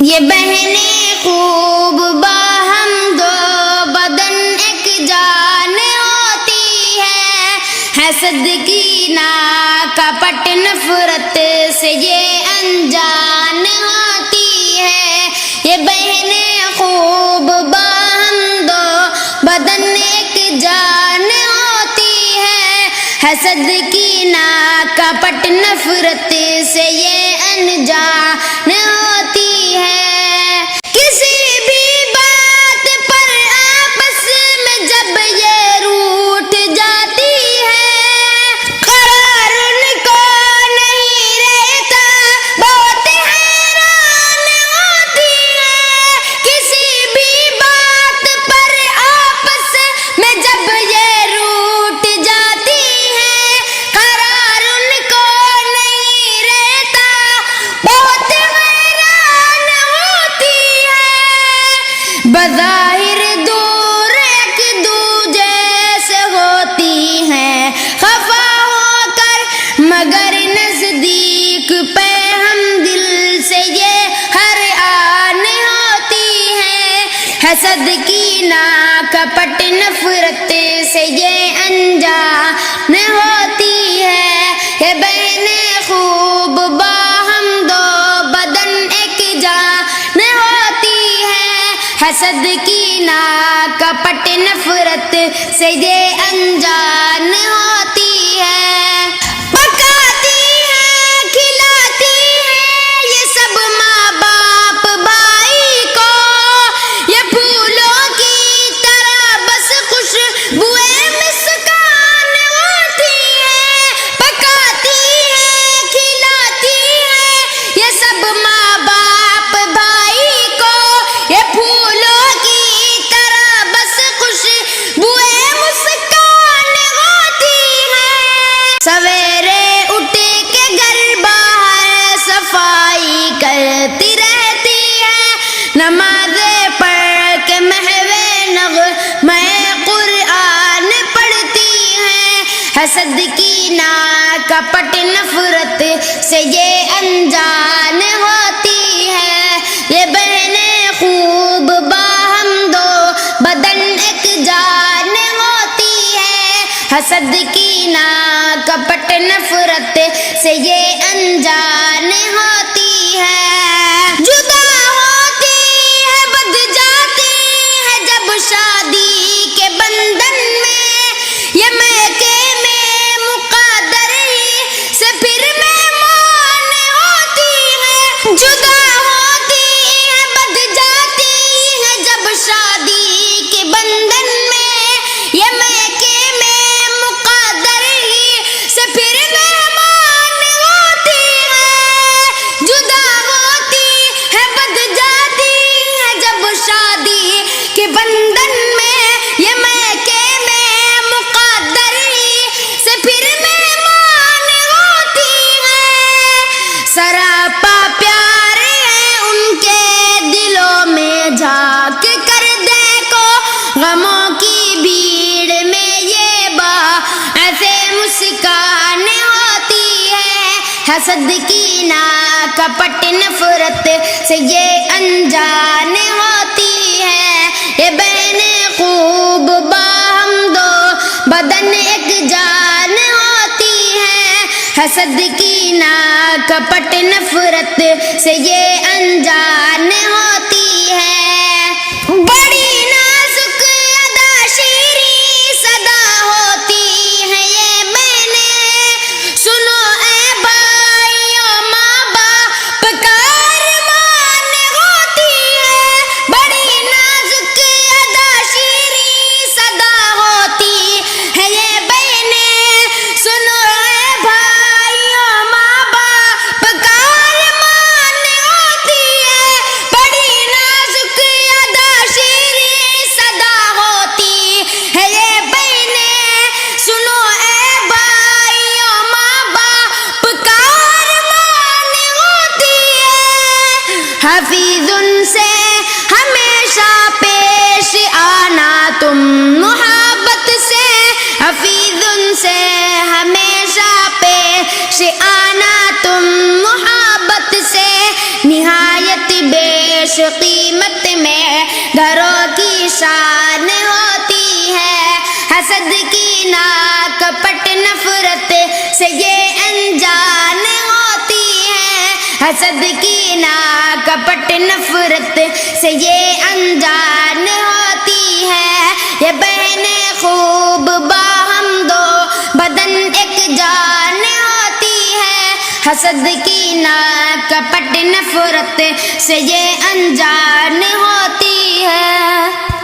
یہ بہنیں خوب باہم دو بدن ایک جان ہوتی ہے، حسد کی نا کپٹ نفرت سے یہ انجان ہوتی ہے۔ یہ بہنیں خوب باہم دو بدن ایک جان ہوتی ہے، حسد کی نا کپٹ نفرت سے یہ انجان ہوتی ہے۔ کسی بھی بات پر آپس میں جب یہ روٹھ جاتی ہے، قرار ان کو نہیں رہتا، بہت حیران ہوتی ہے۔ کسی بھی بات پر آپس میں جب یہ روٹھ جاتی ہے، قرار ان کو نہیں رہتا، بہت حیران ہوتی ہے۔ بظاہر دور ایک دوجے سے ہوتی ہیں خفا ہو کر، مگر نزدیک پہ ہم دل سے یہ ہر آن ہوتی ہیں۔ حسد کی نا کپٹ نفرت سے یہ انجان ہوتی ہے۔ یہ بہنیں خوب باہم دو بدن ایک جان ہوتی ہے، حسد کی نا کپٹ نفرت سے یہ انجان ہوتی ہے۔ پکاتی ہے کھلاتی ہے یہ سب ماں باپ بھائی کو، یہ پھولوں کی طرح بس خوشبوئے مسکان ہوتی ہے۔ پکاتی ہے کھلاتی ہے یہ سب ماں باپ بھائی کو، یہ پھولوں کی طرح بس خوشبوئے مسکان ہوتی ہے۔ سویرے اٹھ کے گھر باہر صفائی کرتی رہتی ہے، نمازیں پڑھ کے محو نغمہ قرآن پڑھتی ہیں۔ حسد کی نا کپٹ نفرت سے یہ انجان ہوتی ہے۔ یہ بہنیں خوب باہم دو بدن ایک جان ہوتی ہے، حسد کی نا کپٹ نفرت سے یہ انجان ہوتی ہے۔ جدا ہوتی ہے بدھ جاتی ہے جب شادی کے بندھن میں، یہ میکے میں مقدر ہی سے پھر مہمان ہوتی ہے۔ جدا ہوتی ہے بدھ جاتی ہے جب شادی کے بندھن میں، یہ میکے میں مقدر ہی سے پھر مہمان ہوتی ہے۔ جدا ہوتی ہے بدھ جاتی ہے جب شادی کے بندھن میں، یہ میکے میں مقدر ہی سے پھر مہمان ہوتی ہے۔ سراپا پیار ہے ان کے دلوں میں، جھانک کر دیکھو غموں کی بھیڑ میں یہ باعث مسکان ہوتی ہے۔ حسد کی نا کپٹ نفرت سے یہ انجان ہوتی ہے۔ یہ بہنیں خوب باہم دو بدن ایک جان ہوتی ہے، حسد کی نا کپٹ نفرت سے یہ انجان ہوتی ہے۔ بڑی نازک ادا شیریں صدا ہوتی ہے یہ بہنیں، سنو اے بھائیو ماں باپ کا ارمان ہوتی ہے۔ بڑی نازک ادا شیریں صدا ہوتی ہے یہ بہنیں، سنو اے بھائیو ماں باپ کا ارمان ہوتی ہے۔ بڑی نازک ادا شیریں صدا ہوتی ہے یہ بہنیں، سنو اے بھائیو ماں باپ کا ارمان ہوتی ہے۔ حفیظ ان سے ہمیشہ پیش آنا تم محبت سے، حفیظ ان سے ہمیشہ پیش آنا تم محبت سے، نہایت بے پیش قیمت میں گھروں کی شان ہوتی ہے، حسد کی ناکپٹ نفرت سے یہ انجان ہوتی ہے، حسد کی ناکپٹ نفرت سے یہ انجان ہوتی ہے، یہ بہنیں خوب باہم دو بدن ایک جان ہوتی ہے، حسد کی ناکپٹ نفرت سے یہ انجان ہوتی ہے۔